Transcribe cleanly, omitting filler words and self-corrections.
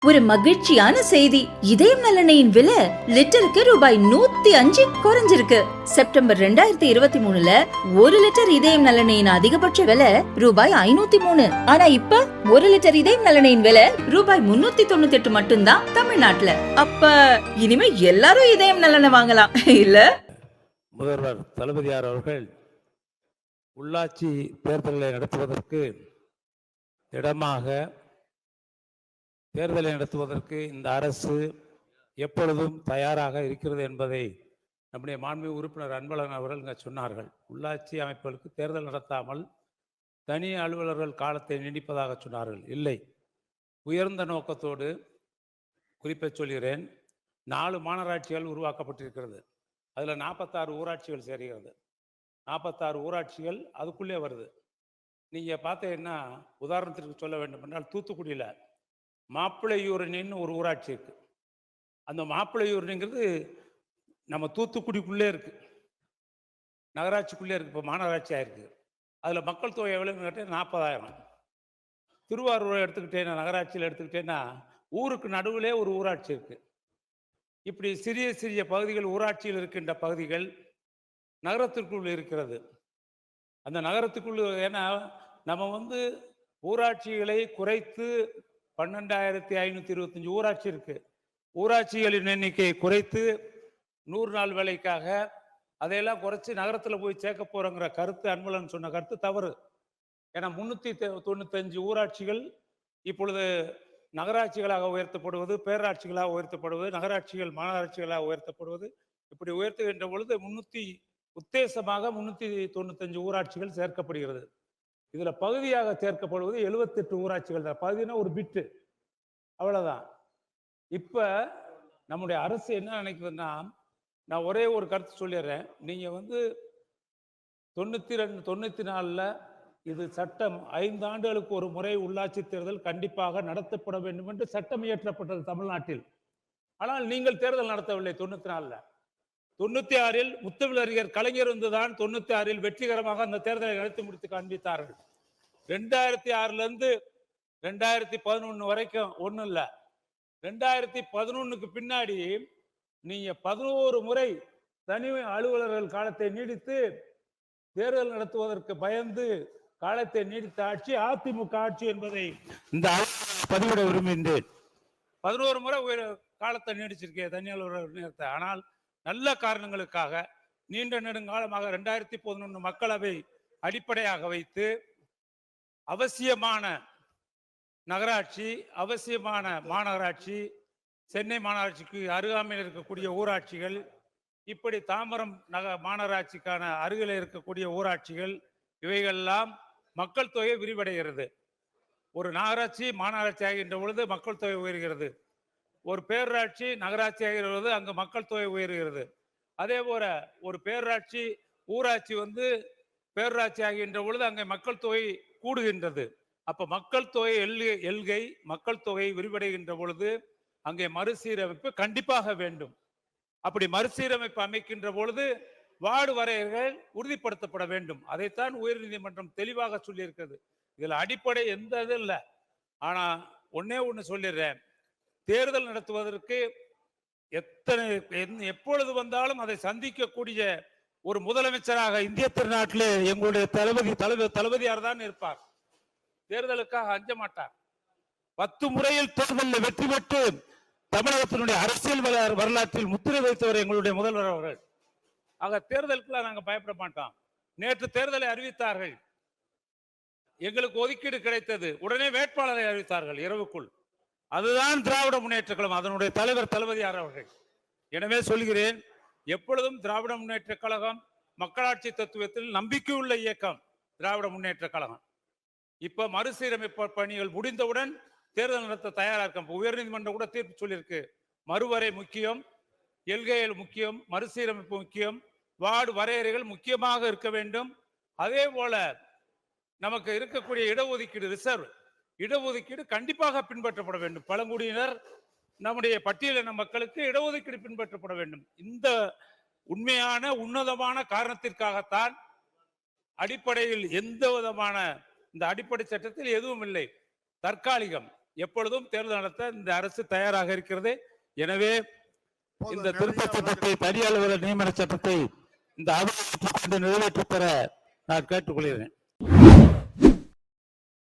ஒரு மகிழ்ச்சியான செய்தி. இதயம் நலனையின் விலை லிட்டருக்கு ரூபாய் 105 குறைஞ்சிருக்கு. செப்டம்பர் 2023ல 1 லிட்டர் இதயம் நலனையின் அதிகபட்ச விலை ரூபாய் 503. ஆனா இப்ப 1 லிட்டர் இதயம் நலனையின் விலை ரூபாய் 398 மட்டும்தான் தமிழ்நாட்டுல. அப்ப இனிமே எல்லாரும் இதயம் நலனை வாங்கலாம் இல்ல? முதல்வர் தளபதியார் அவர்கள் உள்ளாட்சி தேர்தலை நடத்துவதற்கு இடமாக தேர்தலை நடத்துவதற்கு இந்த அரசு எப்பொழுதும் தயாராக இருக்கிறது என்பதை நம்முடைய மாண்புமிகு உறுப்பினர் அன்பழகன் அவர்கள் இங்கே சொன்னார்கள். உள்ளாட்சி அமைப்புகளுக்கு தேர்தல் நடத்தாமல் தனி அலுவலர்கள் காலத்தை நீடிப்பதாக சொன்னார்கள். இல்லை, உயர்ந்த நோக்கத்தோடு குறிப்பை சொல்கிறேன். 4 மாநகராட்சிகள் உருவாக்கப்பட்டிருக்கிறது. அதில் 46 ஊராட்சிகள் சேர்கிறது. 46 ஊராட்சிகள் அதுக்குள்ளே வருது. நீங்கள் பார்த்தீங்கன்னா, உதாரணத்திற்கு சொல்ல வேண்டும் என்றால், தூத்துக்குடியில் மாப்பிள்ளையூரணின்னு ஒரு ஊராட்சி இருக்கு. அந்த மாப்பிள்ளையூரணிங்கிறது நம்ம தூத்துக்குடிக்குள்ளே இருக்கு, நகராட்சிக்குள்ளே இருக்கு. இப்போ மாநகராட்சி ஆயிருக்கு. அதில் மக்கள் தொகை எவ்வளோன்னு கேட்டால் 40,000. திருவாரூரை எடுத்துக்கிட்டேன்னா, நகராட்சியில் எடுத்துக்கிட்டேன்னா, ஊருக்கு நடுவிலே ஒரு ஊராட்சி இருக்கு. இப்படி சிறிய சிறிய பகுதிகள், ஊராட்சியில் இருக்கின்ற பகுதிகள் நகரத்திற்குள் இருக்கிறது. அந்த நகரத்துக்குள் ஏன்னா நம்ம ஊராட்சிகளை குறைத்து 12,525 ஊராட்சி இருக்கு. ஊராட்சிகளின் எண்ணிக்கையை குறைத்து 100 நாள் வேலைக்காக அதையெல்லாம் குறைச்சி நகரத்தில் போய் சேர்க்க போறோங்கிற கருத்து, அன்பழகன் சொன்ன கருத்து தவறு. ஏன்னா 395 ஊராட்சிகள் இப்பொழுது நகராட்சிகளாக உயர்த்தப்படுவது, பேராட்சிகளாக உயர்த்தப்படுவது, நகராட்சிகள் மாநகராட்சிகளாக உயர்த்தப்படுவது, இப்படி உயர்த்துகின்ற பொழுது உத்தேசமாக 395 ஊராட்சிகள் சேர்க்கப்படுகிறது. இதுல பகுதியாக சேர்க்கப்படுவது 78 ஊராட்சிகள் தான். பகுதினா ஒரு பிட்டு, அவ்வளவுதான். இப்ப நம்முடைய அரசு என்ன நினைக்குதுன்னா, நான் ஒரே ஒரு கருத்து சொல்லிடுறேன். நீங்க 92 94ல இது சட்டம், 5 ஆண்டுகளுக்கு ஒரு முறை உள்ளாட்சி தேர்தல் கண்டிப்பாக நடத்தப்பட வேண்டும் என்று சட்டம் இயற்றப்பட்டது தமிழ்நாட்டில். ஆனால் நீங்கள் தேர்தல் நடத்தவில்லை. 94ல 96ல் முத்தமிழறிஞர் கலைஞர் வந்துதான் 96ல் வெற்றிகரமாக அந்த தேர்தலை நடத்தி முடித்து காண்பித்தார்கள். 2006ல இருந்து 2011 வரைக்கும் ஒண்ணும் இல்ல. 2011க்கு பின்னாடி நீங்க 11 முறை தனி அலுவலர்கள் காலத்தை நீடித்து தேர்தல் நடத்துவதற்கு பயந்து காலத்தை நீடித்த ஆட்சி அதிமுக ஆட்சி என்பதை இந்த பதிவிட விரும்புகின்றேன். 11 முறை காலத்தை நீடிச்சிருக்கேன் தனி அலுவலர் நேரத்தை. ஆனால் நல்ல காரணங்களுக்காக நீண்ட நெடுங்காலமாக 2011 மக்களவை அடிப்படையாக வைத்து அவசியமான நகராட்சி, அவசியமான மாநகராட்சி, சென்னை மாநகராட்சிக்கு அருகாமையில் இருக்கக்கூடிய ஊராட்சிகள், இப்படி தாம்பரம் மாநகராட்சிக்கான அருகில் இருக்கக்கூடிய ஊராட்சிகள், இவைகளெல்லாம் மக்கள் தொகை விரிவடைகிறது. ஒரு நகராட்சி மாநகராட்சி ஆகின்ற பொழுது மக்கள் தொகை உயர்கிறது. ஒரு பேரூராட்சி நகராட்சி ஆகிறது, அங்கு மக்கள் தொகை உயர்கிறது. அதே போல ஒரு பேரூராட்சி ஊராட்சி பேரூராட்சி ஆகின்ற பொழுது அங்கே மக்கள் தொகை கூடுகின்றது. அப்ப மக்கள் தொகை எல்கை மக்கள் தொகை விரிவடைகின்ற பொழுது அங்கே மறுசீரமைப்பு கண்டிப்பாக வேண்டும். அப்படி மறுசீரமைப்பு அமைக்கின்ற பொழுது வார்டு வரையறைகள் உறுதிப்படுத்தப்பட வேண்டும். அதைத்தான் உயர்நீதிமன்றம் தெளிவாக சொல்லியிருக்கிறது. இதுல அடிப்படை எந்த இது இல்லை. ஆனா ஒன்னே ஒண்ணு சொல்லிடுறேன், தேர்தல் நடத்துவதற்கு எப்பொழுது வந்தாலும் அதை சந்திக்கக்கூடிய ஒரு முதலமைச்சராக இந்திய திருநாட்டிலே எங்களுடைய தளபதியார் தான் இருப்பார். தேர்தலுக்காக அஞ்ச மாட்டார். 10 முறையில் தேர்தலில் வெற்றி பெற்று தமிழகத்தினுடைய அரசியல் வரலாற்றில் முத்திரை வைத்தவர் எங்களுடைய முதல்வர் அவர்கள். ஆக தேர்தலுக்குள்ள நாங்க பயப்பட மாட்டோம். நேற்று தேர்தலை அறிவித்தார்கள், எங்களுக்கு ஒதுக்கீடு கிடைத்தது, உடனே வேட்பாளரை அறிவித்தார்கள் இரவுக்குள். அதுதான் திராவிட முன்னேற்ற கழகம், அதனுடைய தலைவர் தளபதியார் அவர்கள். எனவே சொல்கிறேன், எப்பொழுதும் திராவிட முன்னேற்ற கழகம் மக்களாட்சி தத்துவத்தில் நம்பிக்கையுள்ள இயக்கம் திராவிட முன்னேற்ற கழகம். இப்ப மறுசீரமைப்பு பணிகள் முடிந்தவுடன் தேர்தல் நடத்த தயாரா இருக்கும். உயர்நீதிமன்றம் கூட தீர்ப்பு சொல்லியிருக்கு, மறுவரை முக்கியம், எல்கைகள் முக்கியம், மறுசீரமைப்பு முக்கியம், வார்டு வரையறைகள் முக்கியமாக இருக்க வேண்டும். அதே போல நமக்கு இருக்கக்கூடிய இடஒதுக்கீடு, ரிசர்வ் இடஒதுக்கீடு கண்டிப்பாக பின்பற்றப்பட வேண்டும். பழங்குடியினர், நம்முடைய பட்டியலின மக்களுக்கு இடஒதுக்கீடு பின்பற்றப்பட வேண்டும். இந்த உண்மையான உன்னதமான காரணத்திற்காகத்தான் அடிப்படையில் எந்த விதமான இந்த அடிப்படை சட்டத்தில் எதுவும் இல்லை, தற்காலிகம். எப்பொழுதும் தேர்தல் நடத்த இந்த அரசு தயாராக இருக்கிறது. எனவே இந்த திருத்த சட்டத்தை, தனி அலுவலர் நியமன சட்டத்தை இந்த அவையில் நிறைவேற்றி பெற நான் கேட்டுக்கொள்கிறேன்.